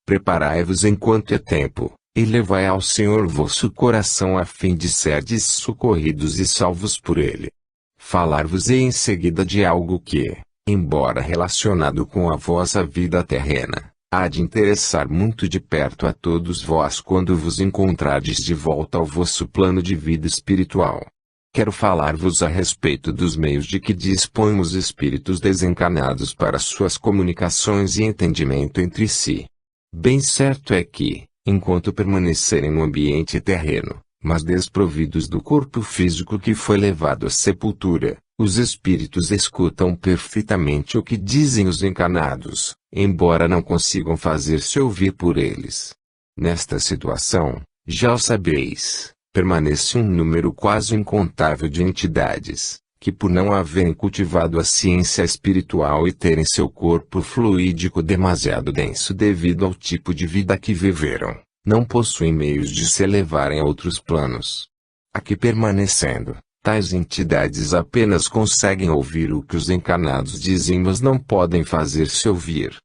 Preparai-vos enquanto é tempo, e levai ao Senhor vosso coração a fim de serdes socorridos e salvos por ele. Falar-vos-ei em seguida de algo que, embora relacionado com a vossa vida terrena, há de interessar muito de perto a todos vós quando vos encontrardes de volta ao vosso plano de vida espiritual. Quero falar-vos a respeito dos meios de que dispõem os espíritos desencarnados para suas comunicações e entendimento entre si. Bem certo é que, enquanto permanecerem no ambiente terreno, mas desprovidos do corpo físico que foi levado à sepultura, os espíritos escutam perfeitamente o que dizem os encarnados, embora não consigam fazer-se ouvir por eles. Nesta situação, já o sabeis, permanece um número quase incontável de entidades, que por não haverem cultivado a ciência espiritual e terem seu corpo fluídico demasiado denso devido ao tipo de vida que viveram, não possuem meios de se elevarem a outros planos. Aqui permanecendo, tais entidades apenas conseguem ouvir o que os encarnados dizem, mas não podem fazer-se ouvir.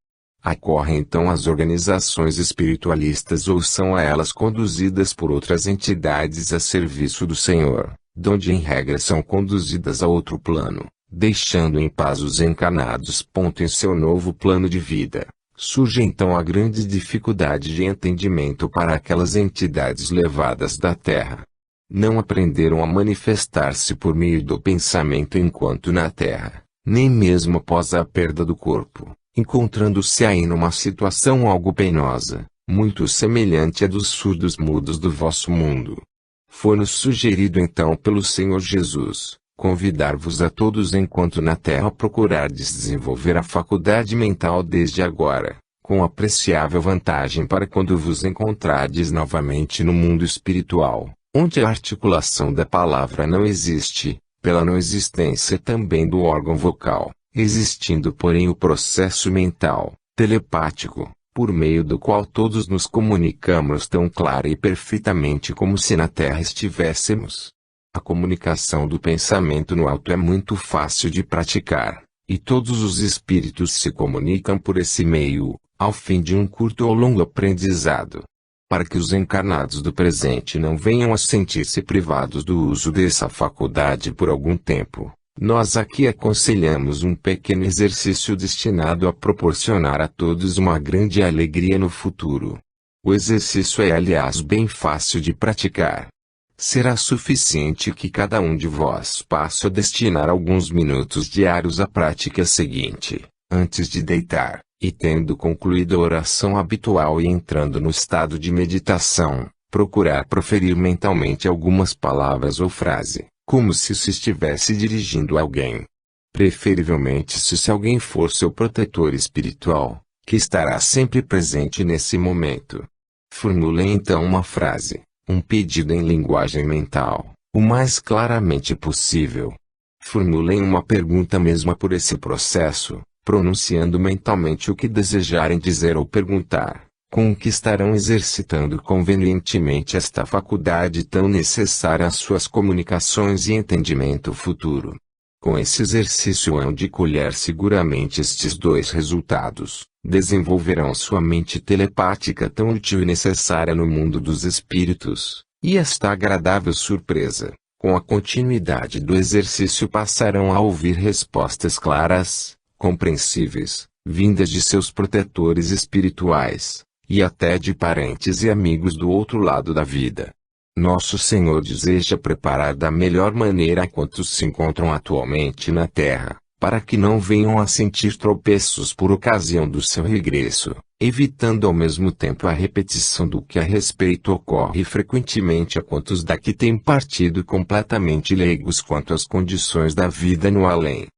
Acorrem então as organizações espiritualistas ou são a elas conduzidas por outras entidades a serviço do Senhor, donde em regra são conduzidas a outro plano, deixando em paz os encarnados. Em seu novo plano de vida, surge então a grande dificuldade de entendimento para aquelas entidades levadas da Terra. Não aprenderam a manifestar-se por meio do pensamento enquanto na Terra, nem mesmo após a perda do corpo, encontrando-se aí numa situação algo penosa, muito semelhante à dos surdos mudos do vosso mundo. Foi-nos sugerido então pelo Senhor Jesus, convidar-vos a todos enquanto na Terra procurardes desenvolver a faculdade mental desde agora, com apreciável vantagem para quando vos encontrardes novamente no mundo espiritual, onde a articulação da palavra não existe, pela não existência também do órgão vocal, existindo porém o processo mental, telepático, por meio do qual todos nos comunicamos tão clara e perfeitamente como se na Terra estivéssemos. A comunicação do pensamento no alto é muito fácil de praticar, e todos os espíritos se comunicam por esse meio, ao fim de um curto ou longo aprendizado. Para que os encarnados do presente não venham a sentir-se privados do uso dessa faculdade por algum tempo, nós aqui aconselhamos um pequeno exercício destinado a proporcionar a todos uma grande alegria no futuro. O exercício é aliás bem fácil de praticar. Será suficiente que cada um de vós passe a destinar alguns minutos diários à prática seguinte, antes de deitar, e tendo concluído a oração habitual e entrando no estado de meditação, procurar proferir mentalmente algumas palavras ou frase, como se estivesse dirigindo a alguém. Preferivelmente se alguém for seu protetor espiritual, que estará sempre presente nesse momento. Formule então uma frase, um pedido em linguagem mental, o mais claramente possível. Formulem uma pergunta mesmo por esse processo, pronunciando mentalmente o que desejarem dizer ou perguntar, com o que estarão exercitando convenientemente esta faculdade tão necessária às suas comunicações e entendimento futuro. Com esse exercício hão de colher seguramente estes dois resultados: desenvolverão sua mente telepática tão útil e necessária no mundo dos espíritos, e esta agradável surpresa, com a continuidade do exercício passarão a ouvir respostas claras, compreensíveis, vindas de seus protetores espirituais, e até de parentes e amigos do outro lado da vida. Nosso Senhor deseja preparar da melhor maneira quantos se encontram atualmente na Terra, para que não venham a sentir tropeços por ocasião do seu regresso, evitando ao mesmo tempo a repetição do que a respeito ocorre frequentemente a quantos daqui têm partido completamente leigos quanto às condições da vida no além.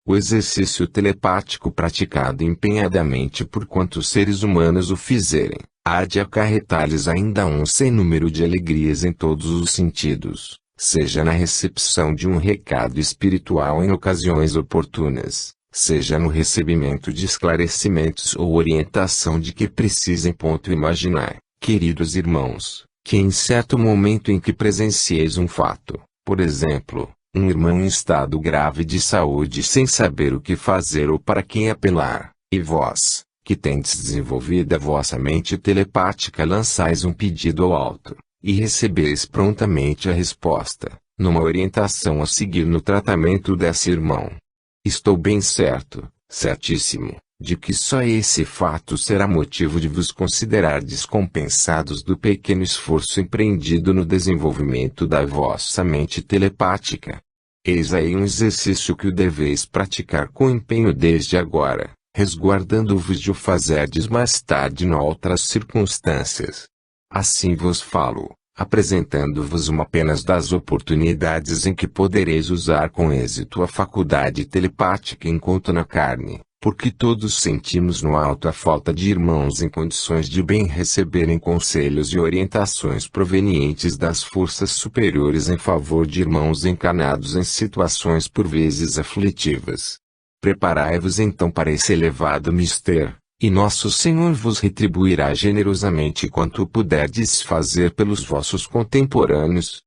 O exercício telepático praticado empenhadamente por quantos seres humanos o fizerem, há de acarretar-lhes ainda um sem número de alegrias em todos os sentidos, seja na recepção de um recado espiritual em ocasiões oportunas, seja no recebimento de esclarecimentos ou orientação de que precisem. Imaginai, queridos irmãos, que em certo momento em que presencieis um fato, por exemplo, um irmão em estado grave de saúde sem saber o que fazer ou para quem apelar, e vós, que tendes desenvolvida a vossa mente telepática, lançais um pedido ao alto, e recebeis prontamente a resposta, numa orientação a seguir no tratamento desse irmão. Estou bem certo, certíssimo, de que só esse fato será motivo de vos considerar descompensados do pequeno esforço empreendido no desenvolvimento da vossa mente telepática. Eis aí um exercício que o deveis praticar com empenho desde agora, resguardando-vos de o fazerdes mais tarde noutras circunstâncias. Assim vos falo, apresentando-vos uma apenas das oportunidades em que podereis usar com êxito a faculdade telepática enquanto na carne, porque todos sentimos no alto a falta de irmãos em condições de bem receberem conselhos e orientações provenientes das forças superiores em favor de irmãos encarnados em situações por vezes aflitivas. Preparai-vos então para esse elevado mister, e nosso Senhor vos retribuirá generosamente quanto puderdes fazer pelos vossos contemporâneos.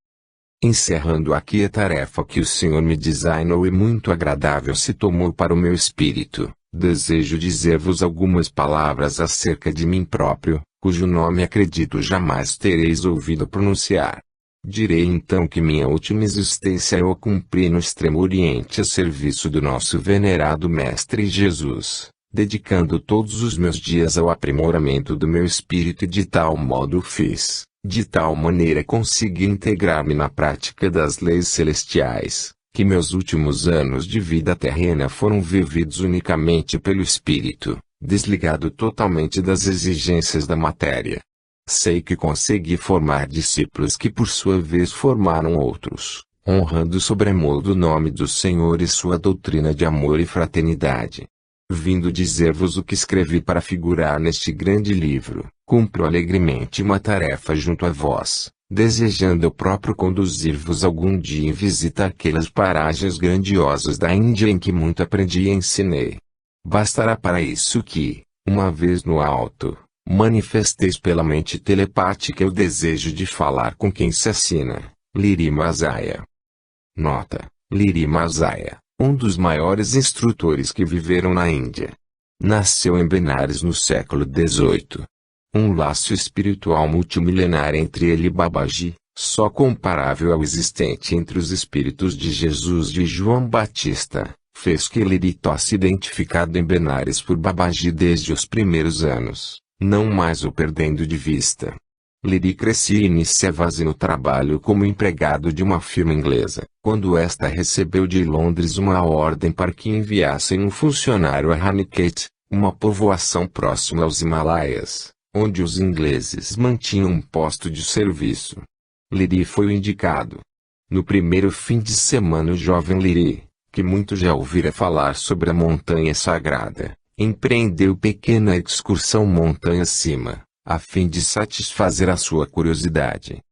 Encerrando aqui a tarefa que o Senhor me designou e muito agradável se tomou para o meu espírito, desejo dizer-vos algumas palavras acerca de mim próprio, cujo nome acredito jamais tereis ouvido pronunciar. Direi então que minha última existência eu a cumpri no Extremo Oriente a serviço do nosso venerado Mestre Jesus, dedicando todos os meus dias ao aprimoramento do meu espírito e de tal modo fiz, de tal maneira consegui integrar-me na prática das leis celestiais, que meus últimos anos de vida terrena foram vividos unicamente pelo espírito, desligado totalmente das exigências da matéria. Sei que consegui formar discípulos que por sua vez formaram outros, honrando sobremodo o nome do Senhor e sua doutrina de amor e fraternidade. Vindo dizer-vos o que escrevi para figurar neste grande livro, cumpro alegremente uma tarefa junto a vós, desejando eu próprio conduzir-vos algum dia em visita àquelas paragens grandiosas da Índia em que muito aprendi e ensinei. Bastará para isso que, uma vez no alto, manifesteis pela mente telepática o desejo de falar com quem se assina, Liri Masaya. Nota: Liri Masaya, um dos maiores instrutores que viveram na Índia. Nasceu em Benares no século XVIII. Um laço espiritual multimilenar entre ele e Babaji, só comparável ao existente entre os espíritos de Jesus e João Batista, fez que Liri tosse identificado em Benares por Babaji desde os primeiros anos, não mais o perdendo de vista. Liri crescia e iniciava-se no trabalho como empregado de uma firma inglesa, quando esta recebeu de Londres uma ordem para que enviassem um funcionário a Ranikhet, uma povoação próxima aos Himalaias, onde os ingleses mantinham um posto de serviço. Liri foi o indicado. No primeiro fim de semana o jovem Liri, que muito já ouvira falar sobre a montanha sagrada, empreendeu pequena excursão montanha acima, a fim de satisfazer a sua curiosidade.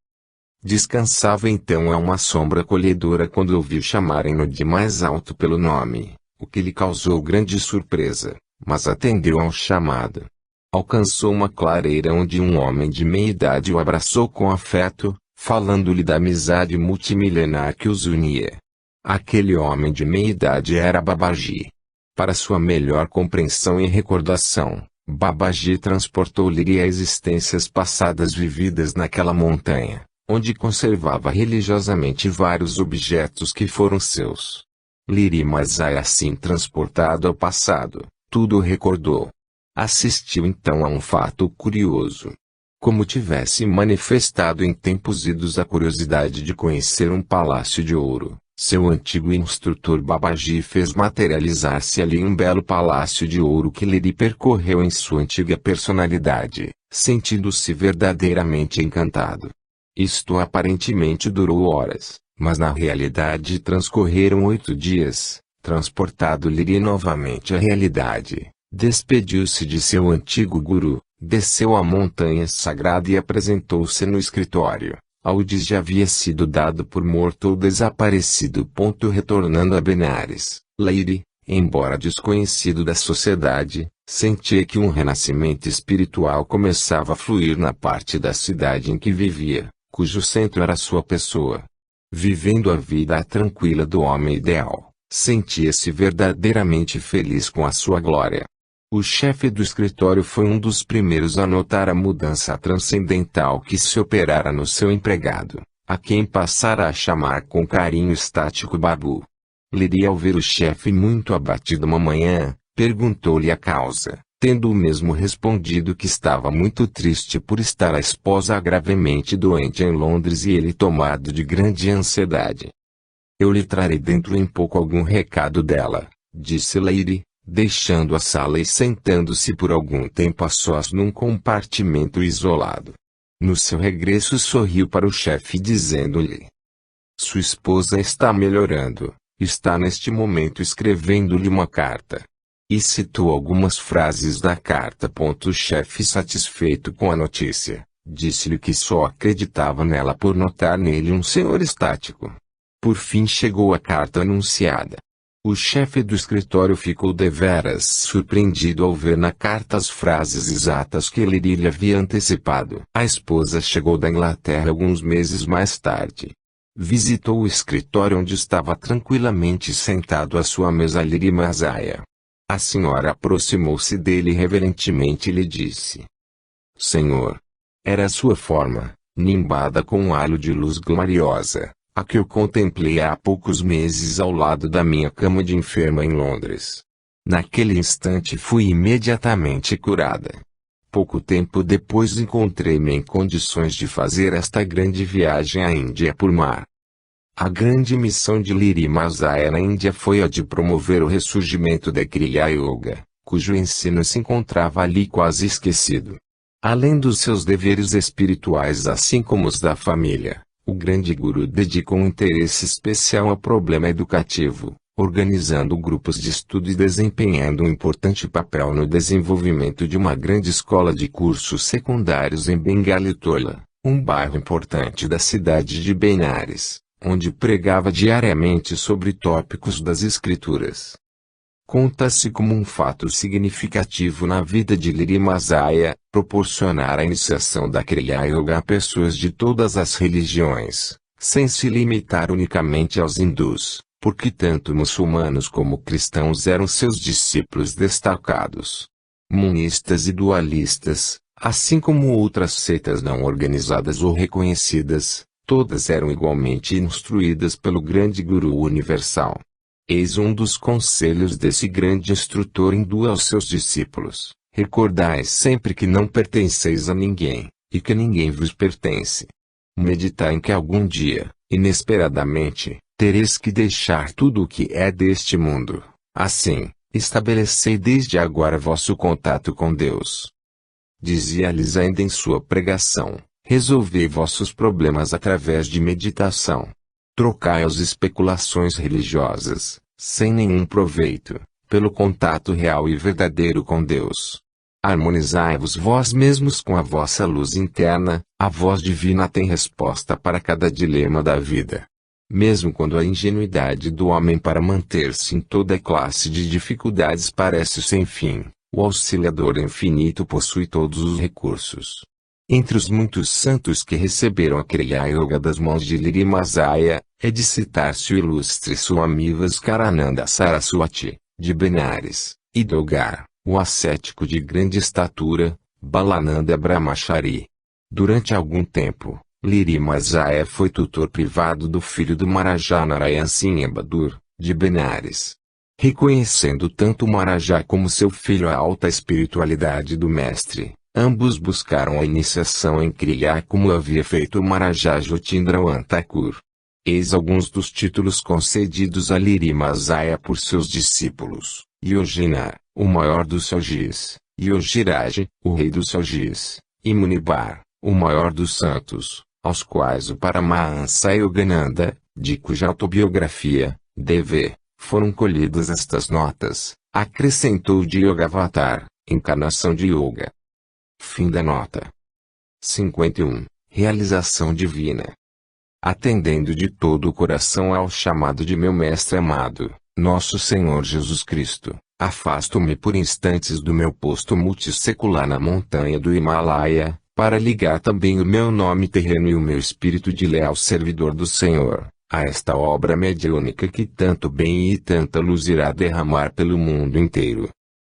Descansava então a uma sombra acolhedora quando ouviu chamarem-no de mais alto pelo nome, o que lhe causou grande surpresa, mas atendeu ao chamado. Alcançou uma clareira onde um homem de meia idade o abraçou com afeto, falando-lhe da amizade multimilenar que os unia. Aquele homem de meia idade era Babaji. Para sua melhor compreensão e recordação, Babaji transportou-lhe a existências passadas vividas naquela montanha, onde conservava religiosamente vários objetos que foram seus. Liri Masaya, assim transportado ao passado, tudo recordou. Assistiu então a um fato curioso. Como tivesse manifestado em tempos idos a curiosidade de conhecer um palácio de ouro, seu antigo instrutor Babaji fez materializar-se ali um belo palácio de ouro que Liri percorreu em sua antiga personalidade, sentindo-se verdadeiramente encantado. Isto aparentemente durou horas, mas na realidade transcorreram 8 dias. Transportado Liri novamente à realidade, despediu-se de seu antigo guru, desceu a montanha sagrada e apresentou-se no escritório, onde já havia sido dado por morto ou desaparecido. Retornando a Benares, Liri, embora desconhecido da sociedade, sentia que um renascimento espiritual começava a fluir na parte da cidade em que vivia, cujo centro era sua pessoa. Vivendo a vida tranquila do homem ideal, sentia-se verdadeiramente feliz com a sua glória. O chefe do escritório foi um dos primeiros a notar a mudança transcendental que se operara no seu empregado, a quem passara a chamar com carinho Estático Babu. Liri, ao ver o chefe muito abatido uma manhã, perguntou-lhe a causa, tendo o mesmo respondido que estava muito triste por estar a esposa gravemente doente em Londres e ele tomado de grande ansiedade. Eu lhe trarei dentro em pouco algum recado dela, disse Liri, deixando a sala e sentando-se por algum tempo a sós num compartimento isolado. No seu regresso sorriu para o chefe dizendo-lhe: sua esposa está melhorando, está neste momento escrevendo-lhe uma carta. E citou algumas frases da carta. O chefe, satisfeito com a notícia, disse-lhe que só acreditava nela por notar nele um senhor estático. Por fim chegou a carta anunciada. O chefe do escritório ficou deveras surpreendido ao ver na carta as frases exatas que Liri lhe havia antecipado. A esposa chegou da Inglaterra alguns meses mais tarde. Visitou o escritório onde estava tranquilamente sentado à sua mesa Liri Mazaya. A senhora aproximou-se dele reverentemente e lhe disse: Senhor. Era a sua forma, nimbada com um halo de luz gloriosa, a que eu contemplei há poucos meses ao lado da minha cama de enferma em Londres. Naquele instante fui imediatamente curada. Pouco tempo depois encontrei-me em condições de fazer esta grande viagem à Índia por mar. A grande missão de Liri Mazaya na Índia foi a de promover o ressurgimento da Kriya Yoga, cujo ensino se encontrava ali quase esquecido. Além dos seus deveres espirituais assim como os da família, o grande guru dedicou um interesse especial ao problema educativo, organizando grupos de estudo e desempenhando um importante papel no desenvolvimento de uma grande escola de cursos secundários em Bengalitola, um bairro importante da cidade de Benares, onde pregava diariamente sobre tópicos das escrituras. Conta-se como um fato significativo na vida de Liri Mazaya, proporcionar a iniciação da Kriya Yoga a pessoas de todas as religiões, sem se limitar unicamente aos hindus, porque tanto muçulmanos como cristãos eram seus discípulos destacados. Monistas e dualistas, assim como outras seitas não organizadas ou reconhecidas, todas eram igualmente instruídas pelo grande Guru Universal. Eis um dos conselhos desse grande instrutor hindu aos seus discípulos: recordai sempre que não pertenceis a ninguém, e que ninguém vos pertence. Meditai em que algum dia, inesperadamente, tereis que deixar tudo o que é deste mundo. Assim, estabelecei desde agora vosso contato com Deus. Dizia-lhes ainda em sua pregação: resolvei vossos problemas através de meditação. Trocai as especulações religiosas, sem nenhum proveito, pelo contato real e verdadeiro com Deus. Harmonizai-vos vós mesmos com a vossa luz interna, a voz divina tem resposta para cada dilema da vida. Mesmo quando a ingenuidade do homem para manter-se em toda classe de dificuldades parece sem fim, o Auxiliador Infinito possui todos os recursos. Entre os muitos santos que receberam a Kriya Yoga das mãos de Liri Mazaya, é de citar-se o ilustre Swami Vaskarananda Saraswati, de Benares, e Dogar, o ascético de grande estatura, Balananda Brahmachari. Durante algum tempo, Liri Mazaya foi tutor privado do filho do Maharaja Narayan Singh Bahadur, de Benares. Reconhecendo tanto o Maharaja como seu filho a alta espiritualidade do mestre, ambos buscaram a iniciação em Kriya como havia feito o Maharaja Jyotindrawan Thakur. Eis alguns dos títulos concedidos a Liri Mazaya por seus discípulos: Yogina, o maior dos Yogis; Yogiraj, o rei dos Yogis; e Munibar, o maior dos santos, aos quais o Paramahansa Yogananda, de cuja autobiografia, D.V., foram colhidas estas notas, acrescentou de Yogavatar, encarnação de Yoga. Fim da nota. 51. Realização divina. Atendendo de todo o coração ao chamado de meu Mestre amado, nosso Senhor Jesus Cristo, afasto-me por instantes do meu posto multissecular na montanha do Himalaia, para ligar também o meu nome terreno e o meu espírito de leal servidor do Senhor, a esta obra mediúnica que tanto bem e tanta luz irá derramar pelo mundo inteiro.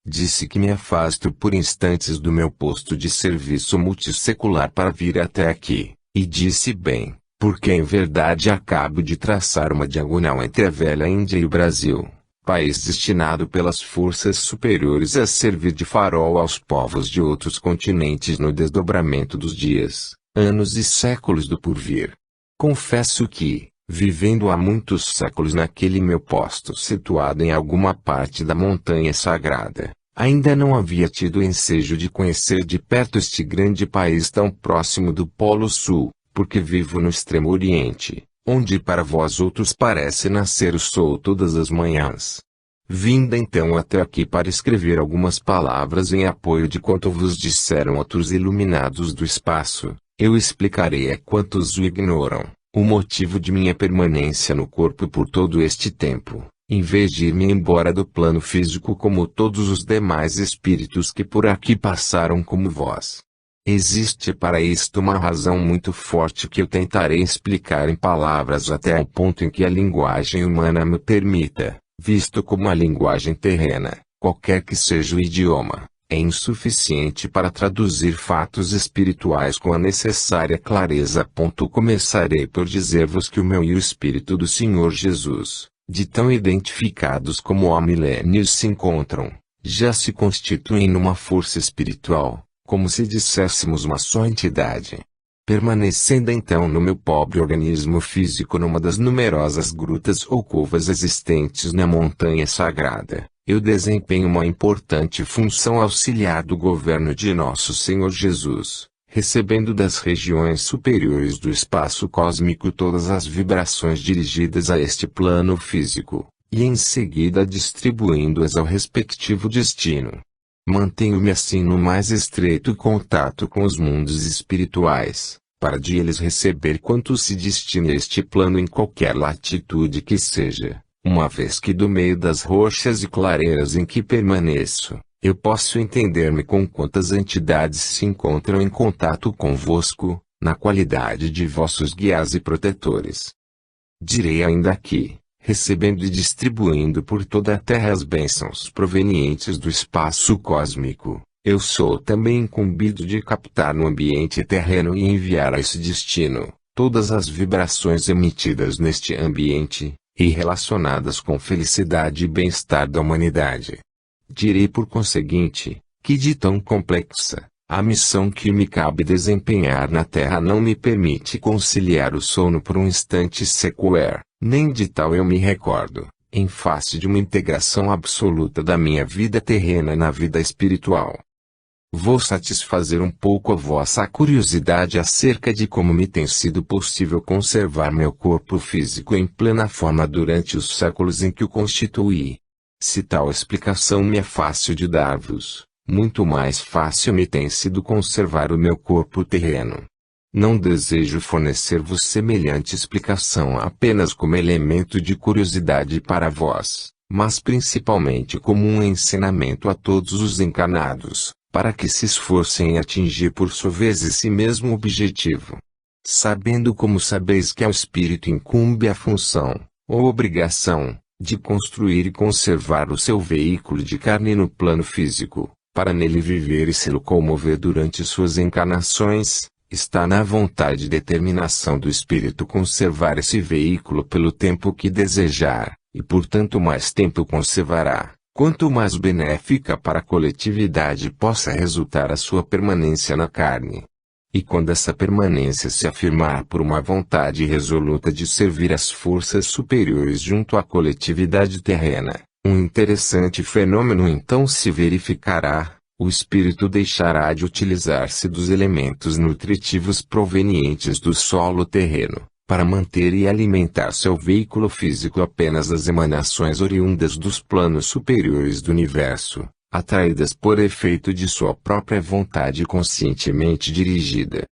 Disse que me afasto por instantes do meu posto de serviço multissecular para vir até aqui, e disse bem, porque em verdade acabo de traçar uma diagonal entre a velha Índia e o Brasil, país destinado pelas forças superiores a servir de farol aos povos de outros continentes no desdobramento dos dias, anos e séculos do porvir. Confesso que, vivendo há muitos séculos naquele meu posto situado em alguma parte da montanha sagrada, ainda não havia tido o ensejo de conhecer de perto este grande país tão próximo do Polo Sul, porque vivo no Extremo Oriente, onde para vós outros parece nascer o sol todas as manhãs. Vinda então até aqui para escrever algumas palavras em apoio de quanto vos disseram outros iluminados do espaço, eu explicarei a quantos o ignoram o motivo de minha permanência no corpo por todo este tempo, em vez de ir-me embora do plano físico como todos os demais espíritos que por aqui passaram como vós. Existe para isto uma razão muito forte que eu tentarei explicar em palavras até ao ponto em que a linguagem humana me permita, visto como a linguagem terrena, qualquer que seja o idioma, é insuficiente para traduzir fatos espirituais com a necessária clareza. Começarei por dizer-vos que o meu e o Espírito do Senhor Jesus, de tão identificados como há milênios se encontram, já se constituem numa força espiritual, como se disséssemos uma só entidade. Permanecendo então no meu pobre organismo físico numa das numerosas grutas ou covas existentes na montanha sagrada, eu desempenho uma importante função auxiliar do governo de nosso Senhor Jesus, recebendo das regiões superiores do espaço cósmico todas as vibrações dirigidas a este plano físico, e em seguida distribuindo-as ao respectivo destino. Mantenho-me assim no mais estreito contato com os mundos espirituais, para de eles receber quanto se destine a este plano em qualquer latitude que seja, uma vez que do meio das rochas e clareiras em que permaneço, eu posso entender-me com quantas entidades se encontram em contato convosco, na qualidade de vossos guias e protetores. Direi ainda que, recebendo e distribuindo por toda a terra as bênçãos provenientes do espaço cósmico, eu sou também incumbido de captar no ambiente terreno e enviar a esse destino todas as vibrações emitidas neste ambiente, e relacionadas com felicidade e bem-estar da humanidade. Direi por conseguinte, que de tão complexa, a missão que me cabe desempenhar na Terra não me permite conciliar o sono por um instante sequer, nem de tal eu me recordo, em face de uma integração absoluta da minha vida terrena na vida espiritual. Vou satisfazer um pouco a vossa curiosidade acerca de como me tem sido possível conservar meu corpo físico em plena forma durante os séculos em que o constituí. Se tal explicação me é fácil de dar-vos, muito mais fácil me tem sido conservar o meu corpo terreno. Não desejo fornecer-vos semelhante explicação apenas como elemento de curiosidade para vós, mas principalmente como um ensinamento a todos os encarnados, para que se esforcem em atingir por sua vez esse mesmo objetivo. Sabendo como sabeis que ao espírito incumbe a função, ou obrigação, de construir e conservar o seu veículo de carne no plano físico, para nele viver e se locomover durante suas encarnações, está na vontade e determinação do espírito conservar esse veículo pelo tempo que desejar, e portanto mais tempo conservará, quanto mais benéfica para a coletividade possa resultar a sua permanência na carne. E quando essa permanência se afirmar por uma vontade resoluta de servir às forças superiores junto à coletividade terrena, um interessante fenômeno então se verificará: o espírito deixará de utilizar-se dos elementos nutritivos provenientes do solo terreno, para manter e alimentar seu veículo físico apenas das emanações oriundas dos planos superiores do universo, atraídas por efeito de sua própria vontade conscientemente dirigida.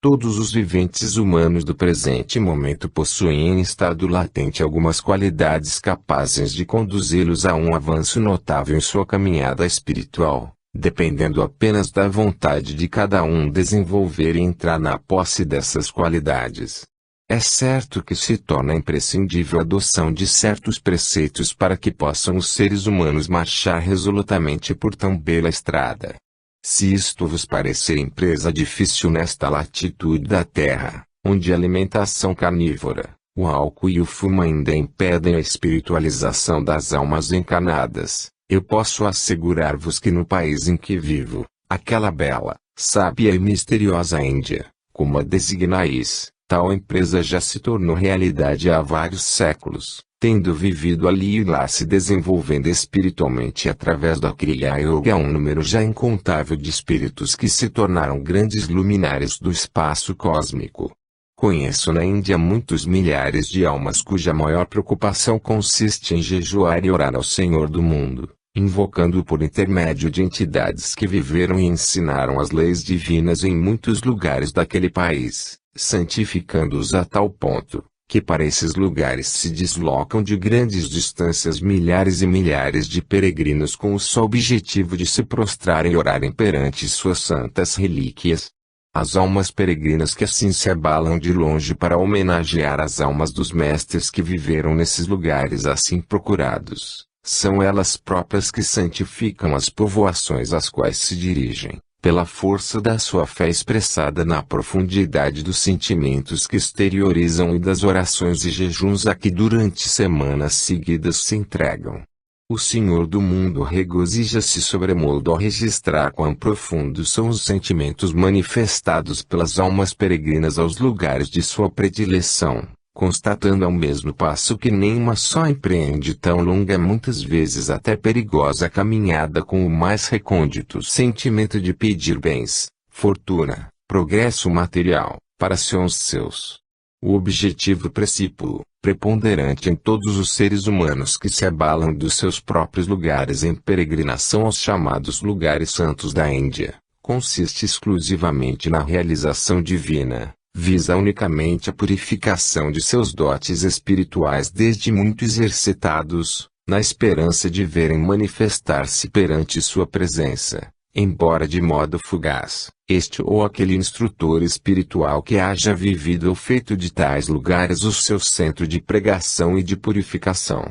Todos os viventes humanos do presente momento possuem em estado latente algumas qualidades capazes de conduzi-los a um avanço notável em sua caminhada espiritual, dependendo apenas da vontade de cada um desenvolver e entrar na posse dessas qualidades. É certo que se torna imprescindível a adoção de certos preceitos para que possam os seres humanos marchar resolutamente por tão bela estrada. Se isto vos parecer empresa difícil nesta latitude da Terra, onde a alimentação carnívora, o álcool e o fumo ainda impedem a espiritualização das almas encarnadas, eu posso assegurar-vos que no país em que vivo, aquela bela, sábia e misteriosa Índia, como a designais, tal empresa já se tornou realidade há vários séculos, tendo vivido ali e lá se desenvolvendo espiritualmente através da Kriya Yoga um número já incontável de espíritos que se tornaram grandes luminares do espaço cósmico. Conheço na Índia muitos milhares de almas cuja maior preocupação consiste em jejuar e orar ao Senhor do mundo, invocando-o por intermédio de entidades que viveram e ensinaram as leis divinas em muitos lugares daquele país, santificando-os a tal ponto, que para esses lugares se deslocam de grandes distâncias milhares e milhares de peregrinos com o só objetivo de se prostrarem e orarem perante suas santas relíquias. As almas peregrinas que assim se abalam de longe para homenagear as almas dos mestres que viveram nesses lugares assim procurados, são elas próprias que santificam as povoações às quais se dirigem, pela força da sua fé expressada na profundidade dos sentimentos que exteriorizam e das orações e jejuns a que durante semanas seguidas se entregam. O Senhor do mundo regozija-se sobremodo ao registrar quão profundos são os sentimentos manifestados pelas almas peregrinas aos lugares de sua predileção, constatando ao mesmo passo que nenhuma só empreende tão longa, muitas vezes até perigosa caminhada com o mais recôndito sentimento de pedir bens, fortuna, progresso material, para sons seus. O objetivo precípuo, preponderante em todos os seres humanos que se abalam dos seus próprios lugares em peregrinação aos chamados lugares santos da Índia, consiste exclusivamente na realização divina. Visa unicamente a purificação de seus dotes espirituais desde muito exercitados, na esperança de verem manifestar-se perante sua presença, embora de modo fugaz, este ou aquele instrutor espiritual que haja vivido ou feito de tais lugares o seu centro de pregação e de purificação.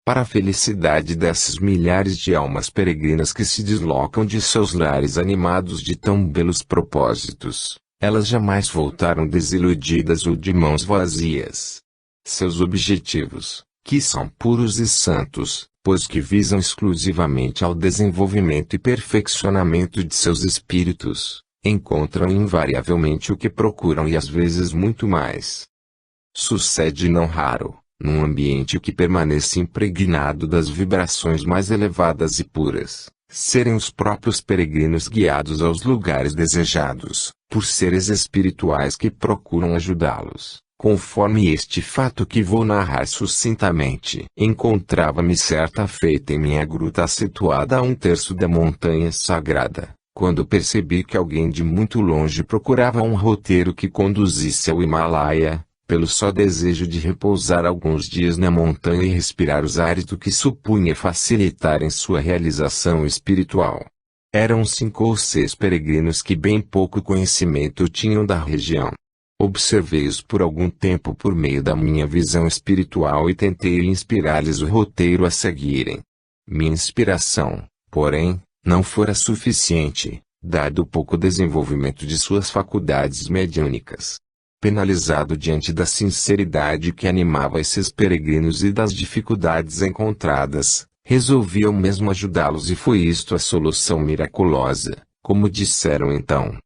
Para a felicidade dessas milhares de almas peregrinas que se deslocam de seus lares animados de tão belos propósitos, elas jamais voltaram desiludidas ou de mãos vazias. Seus objetivos, que são puros e santos, pois que visam exclusivamente ao desenvolvimento e perfeccionamento de seus espíritos, encontram invariavelmente o que procuram e às vezes muito mais. Sucede não raro, num ambiente que permanece impregnado das vibrações mais elevadas e puras, serem os próprios peregrinos guiados aos lugares desejados, por seres espirituais que procuram ajudá-los, conforme este fato que vou narrar sucintamente. Encontrava-me certa feita em minha gruta situada a 1/3 da montanha sagrada, quando percebi que alguém de muito longe procurava um roteiro que conduzisse ao Himalaia, pelo só desejo de repousar alguns dias na montanha e respirar os ares do que supunha facilitar em sua realização espiritual. Eram 5 ou 6 peregrinos que bem pouco conhecimento tinham da região. Observei-os por algum tempo por meio da minha visão espiritual e tentei inspirar-lhes o roteiro a seguirem. Minha inspiração, porém, não fora suficiente, dado o pouco desenvolvimento de suas faculdades mediúnicas. Penalizado diante da sinceridade que animava esses peregrinos e das dificuldades encontradas, resolvi eu mesmo ajudá-los e foi isto a solução miraculosa, como disseram então.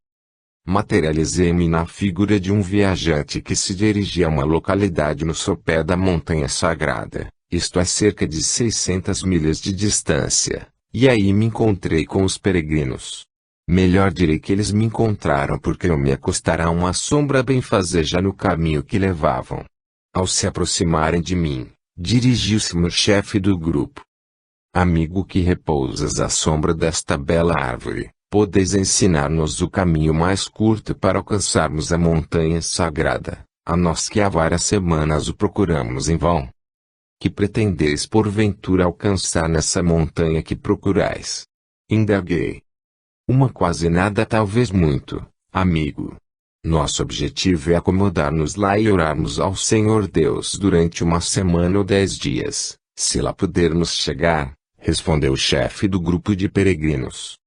Materializei-me na figura de um viajante que se dirigia a uma localidade no sopé da montanha sagrada, isto a cerca de 600 milhas de distância, e aí me encontrei com os peregrinos. Melhor direi que eles me encontraram porque eu me acostara a uma sombra benfazeja no caminho que levavam. Ao se aproximarem de mim, dirigiu-se-me o chefe do grupo. Amigo que repousas à sombra desta bela árvore, podeis ensinar-nos o caminho mais curto para alcançarmos a montanha sagrada, a nós que há várias semanas o procuramos em vão. Que pretendeis porventura alcançar nessa montanha que procurais? Indaguei. Uma quase nada, talvez muito, amigo. Nosso objetivo é acomodar-nos lá e orarmos ao Senhor Deus durante uma semana ou 10 dias, se lá pudermos chegar, respondeu o chefe do grupo de peregrinos.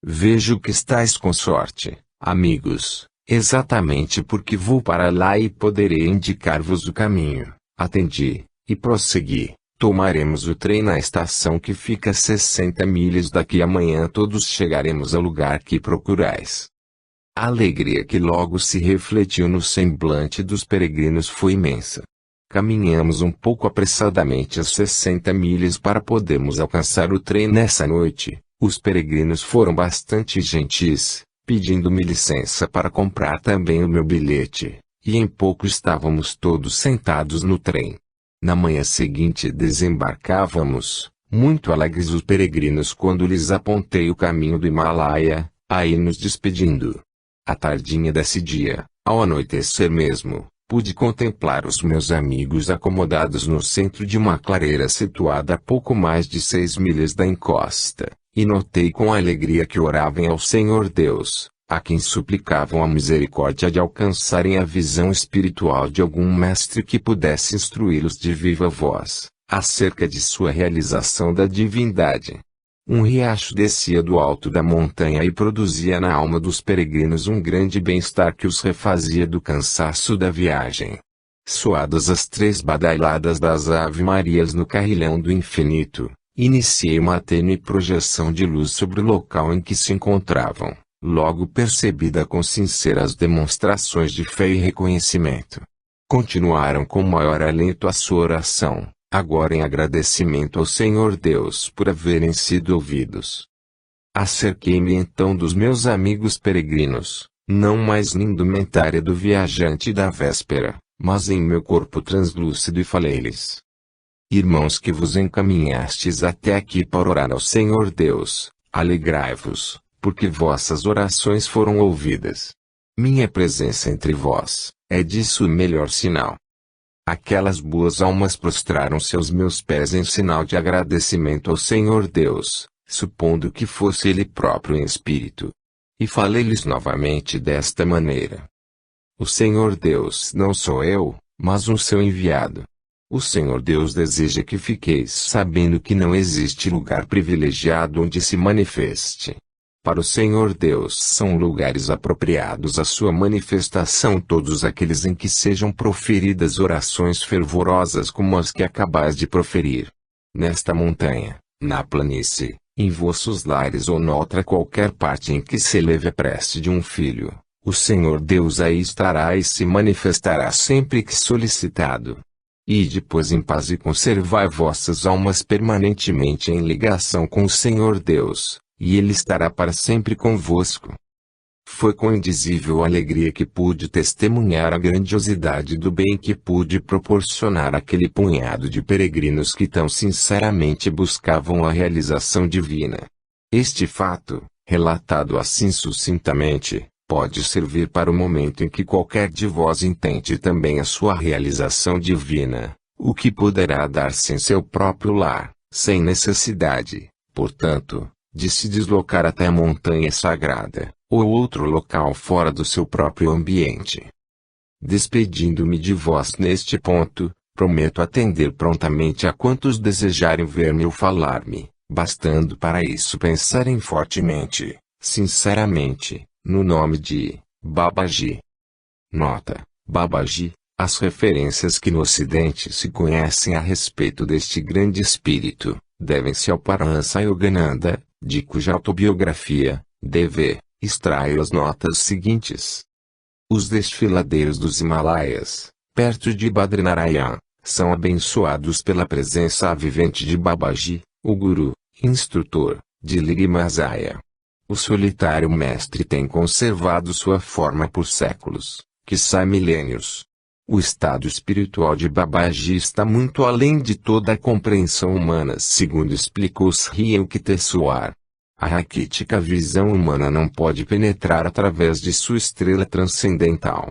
Vejo que estáis com sorte, amigos, exatamente porque vou para lá e poderei indicar-vos o caminho. Atendi, e prossegui. Tomaremos o trem na estação que fica a 60 milhas daqui. Amanhã todos chegaremos ao lugar que procurais. A alegria que logo se refletiu no semblante dos peregrinos foi imensa. Caminhamos um pouco apressadamente as 60 milhas para podermos alcançar o trem nessa noite. Os peregrinos foram bastante gentis, pedindo-me licença para comprar também o meu bilhete, e em pouco estávamos todos sentados no trem. Na manhã seguinte desembarcávamos, muito alegres os peregrinos quando lhes apontei o caminho do Himalaia, aí nos despedindo. À tardinha desse dia, ao anoitecer mesmo, pude contemplar os meus amigos acomodados no centro de uma clareira situada a pouco mais de 6 milhas da encosta, e notei com alegria que oravam ao Senhor Deus, a quem suplicavam a misericórdia de alcançarem a visão espiritual de algum mestre que pudesse instruí-los de viva voz, acerca de sua realização da divindade. Um riacho descia do alto da montanha e produzia na alma dos peregrinos um grande bem-estar que os refazia do cansaço da viagem. Soadas as 3 badaladas das Ave-Marias no carrilhão do infinito, iniciei uma tênue projeção de luz sobre o local em que se encontravam, logo percebida com sinceras demonstrações de fé e reconhecimento. Continuaram com maior alento a sua oração, agora em agradecimento ao Senhor Deus por haverem sido ouvidos. Acerquei-me então dos meus amigos peregrinos, não mais na indumentária do viajante da véspera, mas em meu corpo translúcido, e falei-lhes: Irmãos que vos encaminhastes até aqui para orar ao Senhor Deus, alegrai-vos, porque vossas orações foram ouvidas. Minha presença entre vós é disso o melhor sinal. Aquelas boas almas prostraram-se aos meus pés em sinal de agradecimento ao Senhor Deus, supondo que fosse Ele próprio em espírito. E falei-lhes novamente desta maneira: O Senhor Deus não sou eu, mas um seu enviado. O Senhor Deus deseja que fiqueis sabendo que não existe lugar privilegiado onde se manifeste. Para o Senhor Deus são lugares apropriados à sua manifestação todos aqueles em que sejam proferidas orações fervorosas como as que acabais de proferir. Nesta montanha, na planície, em vossos lares ou noutra qualquer parte em que se eleve a prece de um filho, o Senhor Deus aí estará e se manifestará sempre que solicitado. Ide, pois, em paz e conservai vossas almas permanentemente em ligação com o Senhor Deus, e Ele estará para sempre convosco. Foi com indizível alegria que pude testemunhar a grandiosidade do bem que pude proporcionar àquele punhado de peregrinos que tão sinceramente buscavam a realização divina. Este fato, relatado assim sucintamente, pode servir para o momento em que qualquer de vós intente também a sua realização divina, o que poderá dar-se em seu próprio lar, sem necessidade, portanto, de se deslocar até a montanha sagrada, ou outro local fora do seu próprio ambiente. Despedindo-me de vós neste ponto, prometo atender prontamente a quantos desejarem ver-me ou falar-me, bastando para isso pensarem fortemente, sinceramente, no nome de Babaji. Nota: Babaji, as referências que no Ocidente se conhecem a respeito deste grande espírito, devem-se ao Paramahansa Yogananda, de cuja autobiografia, D.V., extraio as notas seguintes. Os desfiladeiros dos Himalaias, perto de Badrinarayan, são abençoados pela presença vivente de Babaji, o Guru, instrutor, de Lirimazaya. O solitário mestre tem conservado sua forma por séculos, quiçá milênios. O estado espiritual de Babaji está muito além de toda a compreensão humana, segundo explicou Sri Yukteswar. A raquítica visão humana não pode penetrar através de sua estrela transcendental.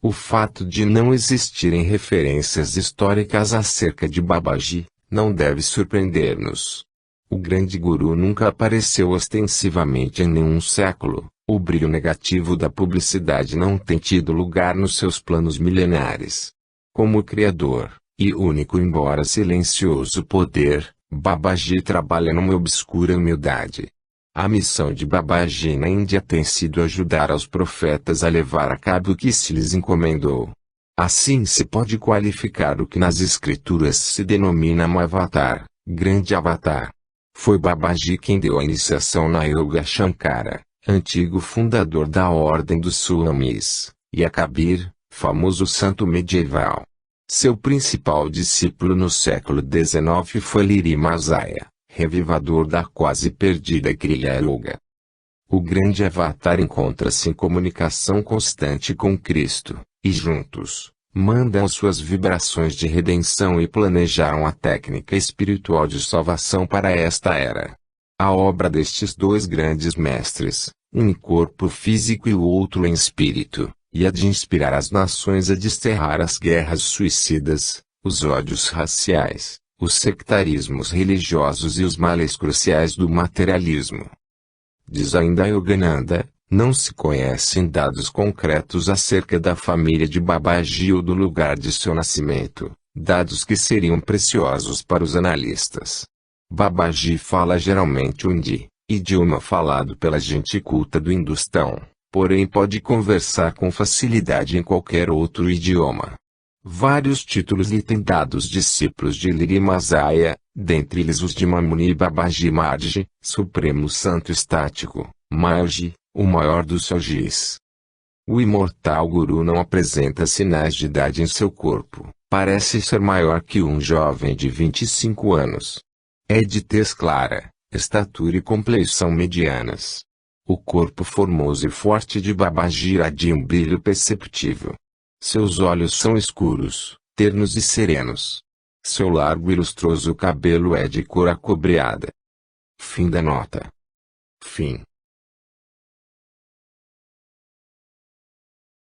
O fato de não existirem referências históricas acerca de Babaji não deve surpreender-nos. O grande guru nunca apareceu ostensivamente em nenhum século, O brilho negativo da publicidade não tem tido lugar nos seus planos milenares. Como criador, e único embora silencioso poder, Babaji trabalha numa obscura humildade. A missão de Babaji na Índia tem sido ajudar aos profetas a levar a cabo o que se lhes encomendou. Assim se pode qualificar o que nas escrituras se denomina um avatar, grande avatar. Foi Babaji quem deu a iniciação na Yoga Shankara, antigo fundador da Ordem dos Swamis, e a Kabir, famoso santo medieval. Seu principal discípulo no século XIX foi Liri Masaya, revivador da quase perdida Kriya Yoga. O grande avatar encontra-se em comunicação constante com Cristo, e juntos, mandam suas vibrações de redenção e planejaram a técnica espiritual de salvação para esta era. A obra destes dois grandes mestres, um em corpo físico e o outro em espírito, e a de inspirar as nações a desterrar as guerras suicidas, os ódios raciais, os sectarismos religiosos e os males cruciais do materialismo. Diz ainda Yogananda, não se conhecem dados concretos acerca da família de Babaji ou do lugar de seu nascimento, dados que seriam preciosos para os analistas. Babaji fala geralmente Hindi, idioma falado pela gente culta do Hindustão, porém pode conversar com facilidade em qualquer outro idioma. Vários títulos lhe têm dado os discípulos de Liri Masaya, dentre eles os de Mamuni Babaji Marji, Supremo Santo Estático, Marji, o maior dos Yogis. O imortal Guru não apresenta sinais de idade em seu corpo, parece ser maior que um jovem de 25 anos. É de tez clara, estatura e compleição medianas. O corpo formoso e forte de Babaji irradia um brilho perceptível. Seus olhos são escuros, ternos e serenos. Seu largo e lustroso cabelo é de cor acobreada. Fim da nota. Fim.